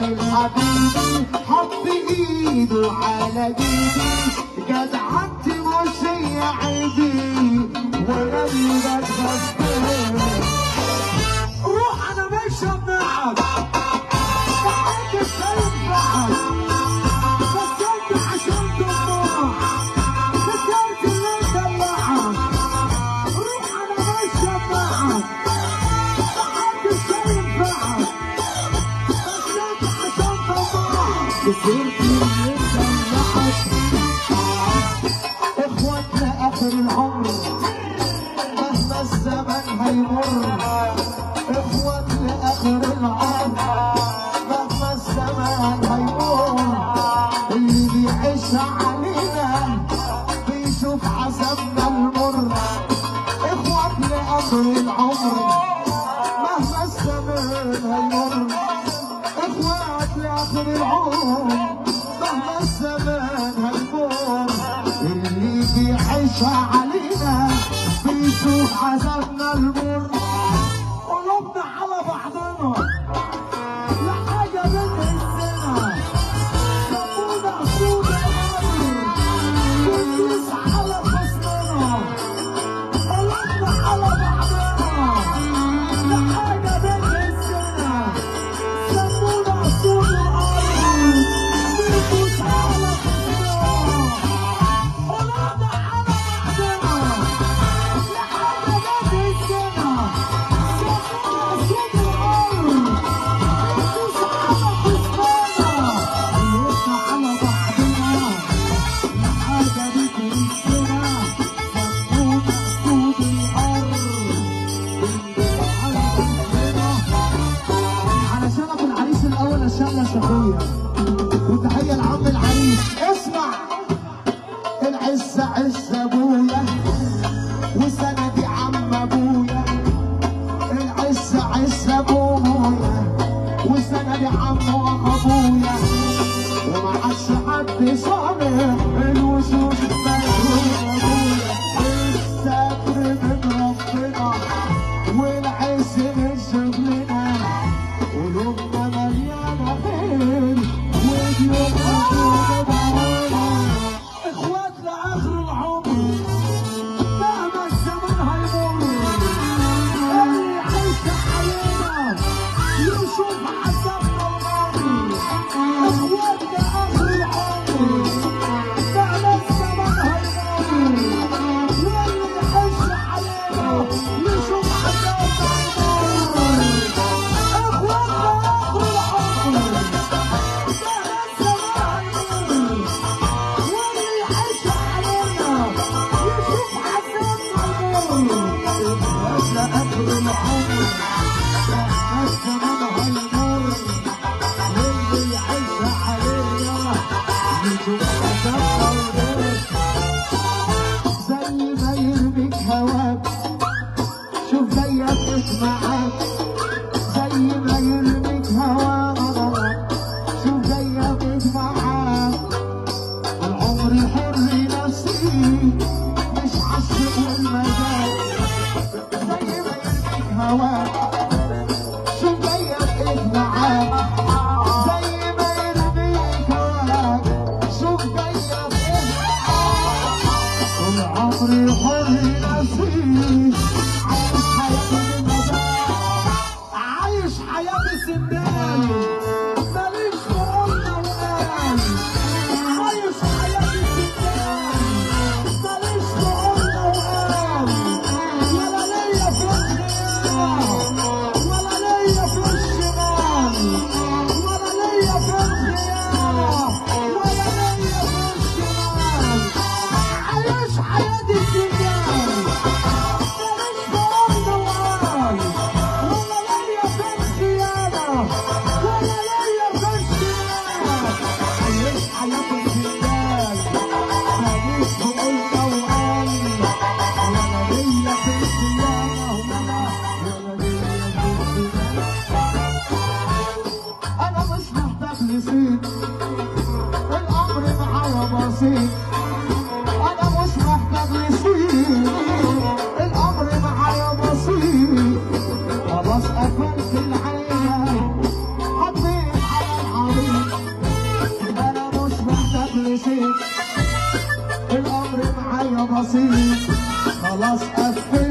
جميل حبيبي حط ايده على جيبي جدعنت مش هي عيبي وانا اللي بتغفل. روح انا مش همنعك محدش هينفعك بس انت عشان تطمع فكرت اني ادلعك. روح انا مش همنعك محدش هينفعك بس انت عشان تطمع فكرت اني ادلعك. اخواتنا اخر العمر مهما الزمن هيمر. اخوات لاخر العمر مهما الزمان هيمر. اللي بيعيش علينا بيشوف عذابنا المر. اخوات لاخر العمر مهما الزمان هيمر. اخوات لاخر العمر مهما الزمان هيمر. اللي بيعيش علينا بيشوف عذابنا المر. قلوبنا على بعضنا لا حاجة بتهزنا سمونا سود الأمر بندوس على خصمنا. قلوبنا على بعضنا لا حاجة بتهزنا سمونا سود الأمر بندوس على خصمنا. قلوبنا على بعضنا لا حاجة بتهزنا شخوية وتحية لعم العريس. اسمع العزة عزة ابويا وسندي عم ابويا. العزة عزة ابويا وسندي عم ابويا. وما عادش حد صالح الوشوش مجهول ابويا. الستر من ربنا والعز من شغلنا. قلوبنا مليانة خير وديوم وجود بعيننا. اخوات لاخر العمر مهما الزمن هيمر. اللي يعيش علينا يشوف عذابنا المر. اخوات لاخر العمر مهما الزمن هيمر. واللي يعيش علينا يشوف عذابنا المر. زي ما يرميك هواك شوف زيك معاك. زي ما يرميك هواك شوف زيك معاك. العمر حر نفسي مش عالشوق والمزاج. زي ما يرميك هواك شوف زيك معاك. زي ما يرميك هواك شوف زيك معاك. العمر حر نفسي عايش حياتي بالمزاج. عايش حياتي سندال ماليش في قلنا وقال. عايش حياتي سندال ماليش في قلنا وقال. ولا ليا في الخيال ولا ليا في الشمال ولا ليا في الخيال ولا ليا في الشمال. عايش حياتي سندال ماليش في قلنا وقال. ولا ليا في الخيانة ولا ليا في الشمال. عايش حياتي سندال ماليش في قلنا وقال. ولا ليا في الخيانة ولا ليا في الشمال. أنا مش محتاج لصيت الأمر معايا بسيط. أنا مش محتاج لصيت الأمر معايا بسيط. خلاص قفلت العين حطيت على نصيب خلاص قفل